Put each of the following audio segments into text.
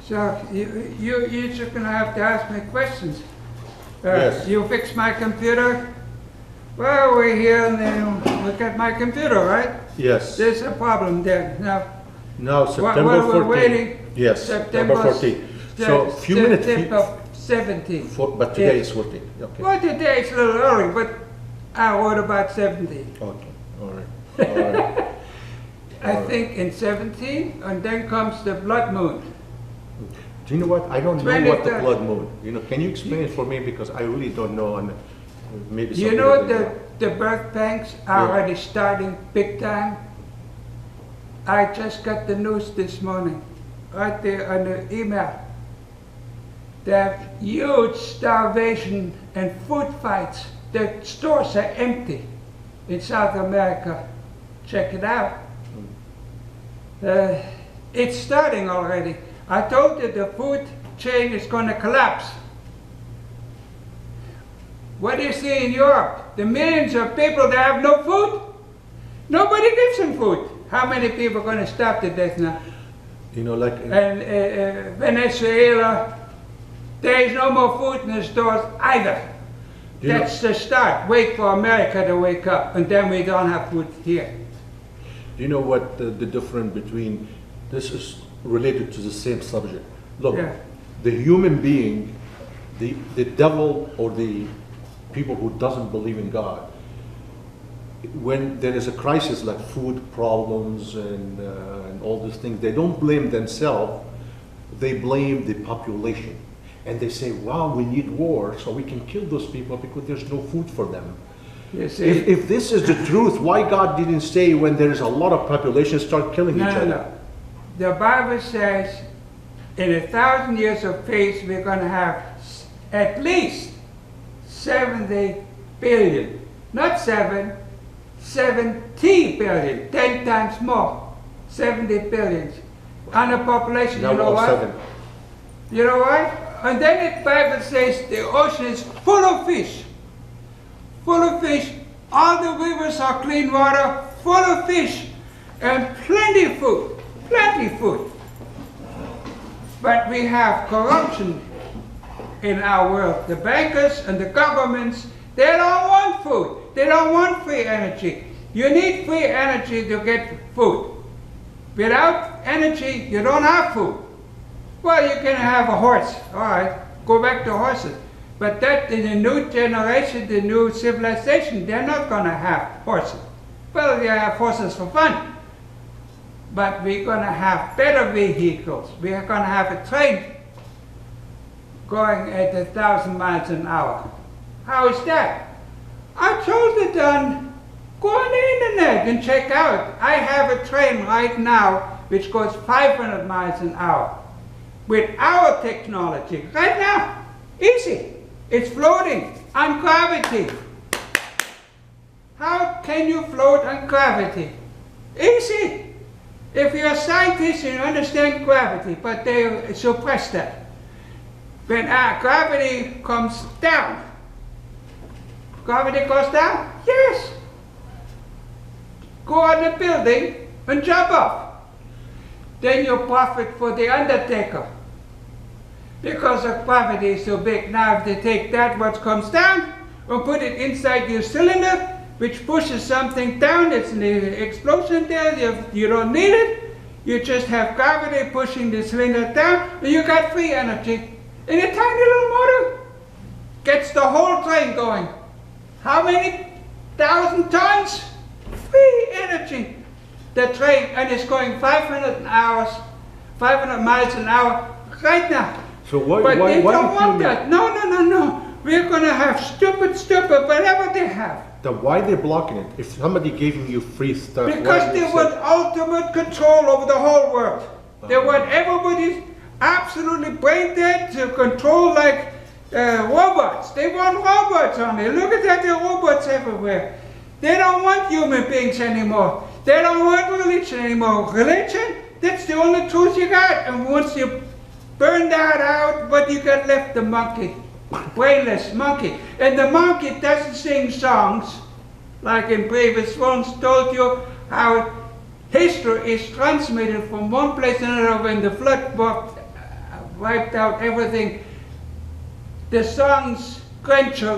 So you're just going to have to ask me questions. Yes. You fix my computer? Well, we're here and then look at my computer, right? Yes. There's a problem there. Now, Now, September while we're 14th. waiting, Yes, September 14th. So, few minutes. September 17. But today is 14. Okay. Well, today it's a little early, but I wrote about 17. Okay. All right. All right. I think in 17, and then comes the blood moon. Do you know what? I don't know what the 23rd. blood moon. You know, can you explain it for me, because I really don't know, and maybe You somebody know will know. the birth pangs are Yeah. already starting big time. I just got the news this morning, right there on the email. They have huge starvation and food fights. The stores are empty in South America. Check it out. It's starting already. I told you the food chain is going to collapse. What do you see in Europe? The millions of people that have no food. Nobody gives them food. How many people are going to starve to death now? You know, like And Venezuela, there is no more food in the stores either. You know- That's the start. Wait for America to wake up, and then we don't have food here. do you know what the difference between, this is related to the same subject. Look, Yeah. the human being, the devil or the people who doesn't believe in God, when there is a crisis like food problems and all these things, they don't blame themselves, they blame the population. And they say, wow, we need war so we can kill those people because there's no food for them. You see? If this is the truth, why God didn't say when there's a lot of population start killing each other? No. The Bible says in 1,000 years of peace, we're going to have at least 70 billion. Not 7, 70 billion. 10 times more. 70 billion. On a population, Now you know all what? 7. You know what? And then the Bible says the ocean is full of fish. Full of fish. All the rivers are clean water, full of fish. And plenty of food. Plenty of food. But we have corruption in our world. The bankers and the governments, they don't want food. They don't want free energy. You need free energy to get food. Without energy, you don't have food. Well, you can have a horse. All right, go back to horses. But that in the new generation, the new civilization, they're not going to have horses. Well, they have horses for fun. But we're going to have better vehicles. We are going to have a train going at 1,000 miles an hour. How is that? I told the Don, go on the internet and check out. I have a train right now which goes 500 miles an hour. With our technology, right now, easy. It's floating on gravity. How can you float on gravity? Easy. If you're a scientist, you understand gravity, but they suppress that. When gravity comes down, gravity goes down? Yes. Go on the building and jump off. Then you profit for the undertaker. Because the gravity is so big. Now if they take that what comes down and put it inside your cylinder, which pushes something down, it's an explosion there, you don't need it. You just have gravity pushing the cylinder down, and you got free energy. And a tiny little motor gets the whole train going. How many 1,000 tons? Free energy. The train, and it's going 500 miles an hour right now. So why But they why don't the want human, that. No. We're going to have stupid, whatever they have. then why they're blocking it? If somebody gave you free stuff, why Because do they say- want ultimate control over the whole world. They want everybody absolutely brain dead to control like robots. They want robots on it. Look at that, there are robots everywhere. They don't want human beings anymore. They don't want religion anymore. Religion, that's the only truth you got. And once you burn that out, what you got left? The monkey. Brainless monkey. And the monkey doesn't sing songs, like in previous ones told you how history is transmitted from one place to another when the flood wiped out everything. The songs grandparents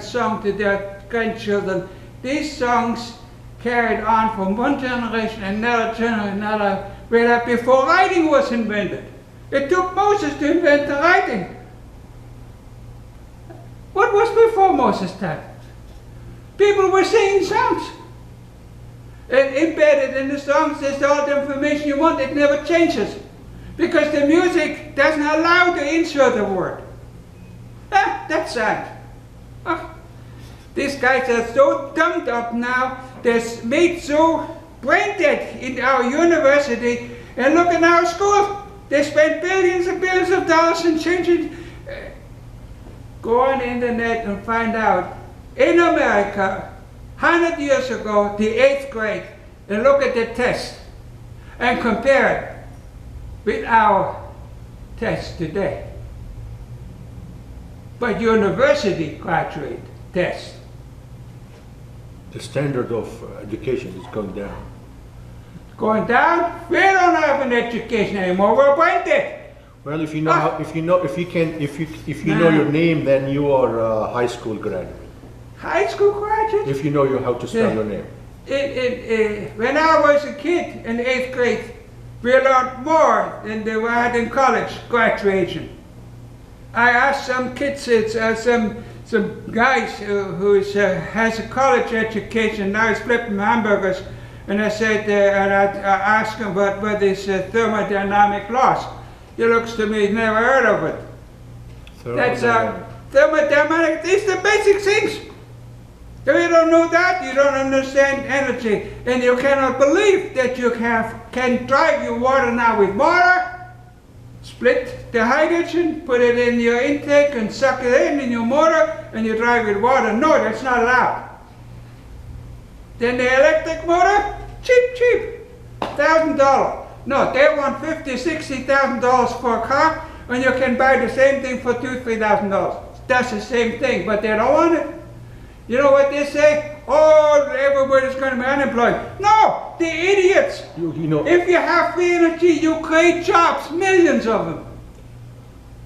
sung to their grandchildren, these songs carried on from one generation another generation another, where before writing was invented. It took Moses to invent the writing. What was before Moses' time? People were singing songs. And embedded in the songs is all the information you want. It never changes. Because the music doesn't allow to insert a word. That's sad. These guys are so dumbed up now. They're made so brain dead in our university. And look at our school. They spend billions and billions of dollars in changing. Go on the internet and find out. In America, 100 years ago, the 8th grade, and look at the test and compare it with our test today. But university graduate test. The standard of education is going down. Going down? We don't have an education anymore. We're brain dead. Well, if you know your name, then you are a high school graduate. High school graduate? If you know how to spell your name. When I was a kid in 8th grade, we learned more than they had in college graduation. I asked some kids, some guys who has a college education, now he's flipping hamburgers, and I said, and I asked him what is thermodynamic laws. He looks to me, never heard of it. That's thermodynamic, these are the basic things. If you don't know that, you don't understand energy, and you cannot believe that you can drive your water now with water, split the hydrogen, put it in your intake and suck it in your motor, and you drive with water. No, that's not allowed. Then the electric motor, cheap, $1,000. No, they want $50,000, $60,000 for a car, and you can buy the same thing for $2,000, $3,000. That's the same thing, but they don't want it. You know what they say? Oh, everybody's going to be unemployed. No, the idiots. You know, if you have free energy, you create jobs, millions of them.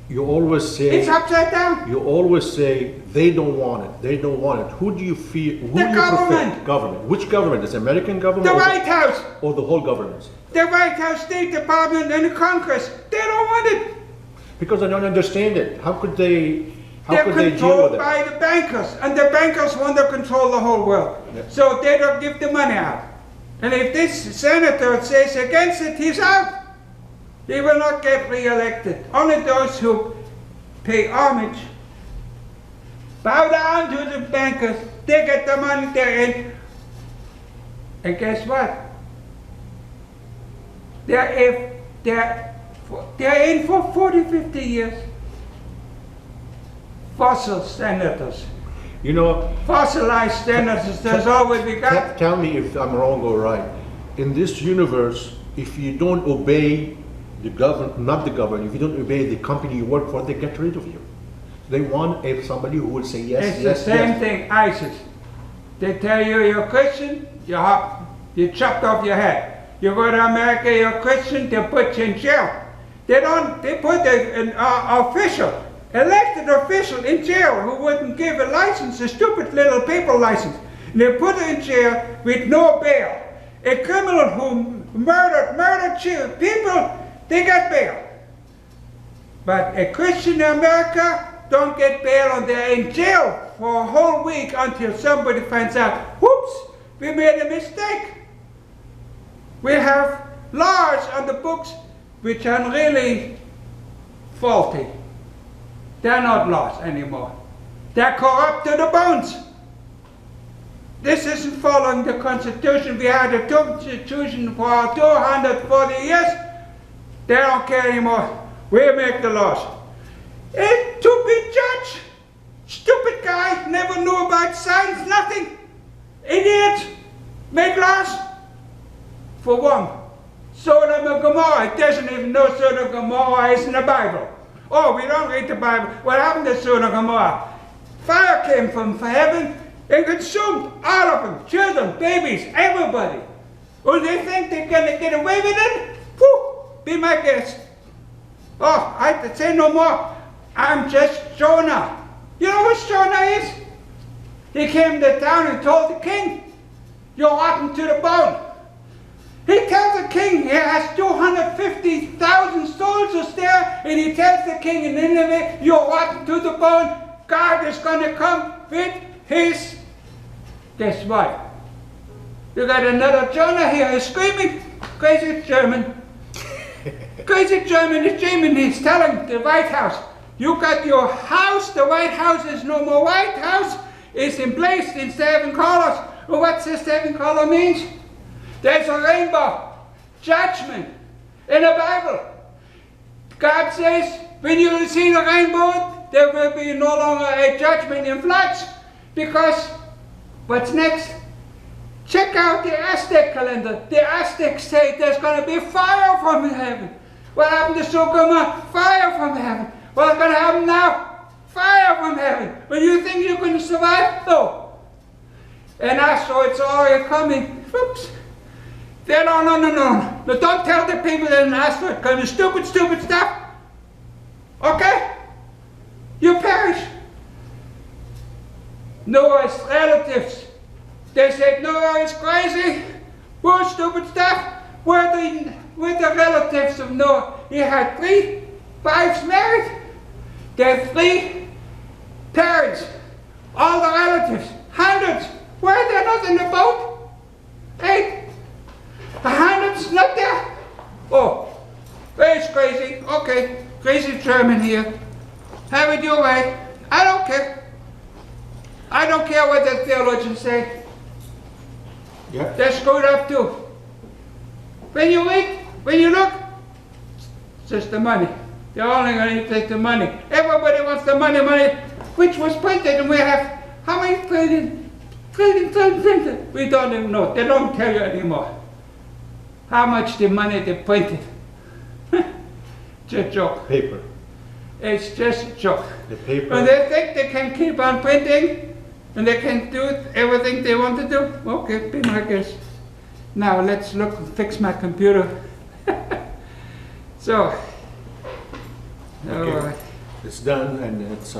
You always say it's upside down. You always say they don't want it. They don't want it. Who do you feel? Who the do you government. Prefer? Government. Which government? Is American government? The White House. Or the whole government? The White House, State Department, and the Congress. They don't want it. Because I don't understand it. How could they? They're controlled by the bankers, and the bankers want to control the whole world. Yep. So they don't give the money out. And if this senator says against it, he's out. He will not get re-elected. Only those who pay homage, bow down to the bankers, they get the money they're in. And guess what? They're in for 40, 50 years. Fossil senators. You know, fossilized senators, that's all we got. Tell me if I'm wrong or right. In this universe, if you don't obey the government, not the government, if you don't obey the company you work for, they get rid of you. They want somebody who will say yes, it's yes, the same yes. thing, ISIS. They tell you you're Christian, you're chopped off your head. You go to America, you're Christian, they put you in jail. They put an official, elected official in jail who wouldn't give a license, a stupid little paper license. And they put her in jail with no bail. A criminal who murdered people, they got bail. But a Christian in America don't get bail, and they're in jail for a whole week until somebody finds out, whoops, we made a mistake. We have laws on the books which are really faulty. They're not laws anymore. They're corrupt to the bones. This isn't following the Constitution. We had a Constitution for 240 years. They don't care anymore. We make the laws. A stupid judge, stupid guy, never knew about science, nothing. Idiot, make laws. For one, Sodom and Gomorrah. It doesn't even know Sodom and Gomorrah is in the Bible. Oh, we don't read the Bible. What happened to Sodom and Gomorrah? Fire came from heaven and consumed all of them. Children, babies, everybody. Oh, they think they're going to get away with it? Whew, be my guest. Oh, I say no more. I'm just Jonah. You know what Jonah is? He came to town and told the king, you're rotten to the bone. He tells the king he has 250,000 soldiers there, and he tells the king in Nineveh, you're rotten to the bone. God is going to come with his... Guess what? You got another Jonah here who's screaming. Crazy German. Crazy German is German. He's telling the White House, you got your house, the White House is no more White House. It's emblazed in 7 colors. Well, what's the 7 color means? There's a rainbow. Judgment. In the Bible. God says, when you see the rainbow, there will be no longer a judgment in floods. Because, what's next? Check out the Aztec calendar. The Aztecs say there's going to be fire from heaven. What happened to Sodoma? Fire from heaven. What's going to happen now? Fire from heaven. When you think you're going to survive? No. And asteroids are already coming. Oops. No. Don't tell the people that an asteroid coming. Stupid stuff. Okay? You perish. Noah's relatives. They said Noah is crazy. More stupid stuff. We're the relatives of Noah. He had 3 wives married. There are 3 parents. All the relatives. Hundreds. Why are they not in the boat? 8. The hundreds not there. Oh, it's crazy. Okay, crazy German here. Have it your way. I don't care. I don't care what the theologians say. Yeah. They're screwed up too. When you read, when you look, it's just the money. They're only going to take the money. Everybody wants the money, which was printed, and we have how many trillion printed? We don't even know. They don't tell you anymore. How much the money they printed. It's a joke. Paper. It's just a joke. The paper. And they think they can keep on printing, and they can do everything they want to do. Okay, be my guest. Now let's look and fix my computer. So, Okay. all right. It's done, and it's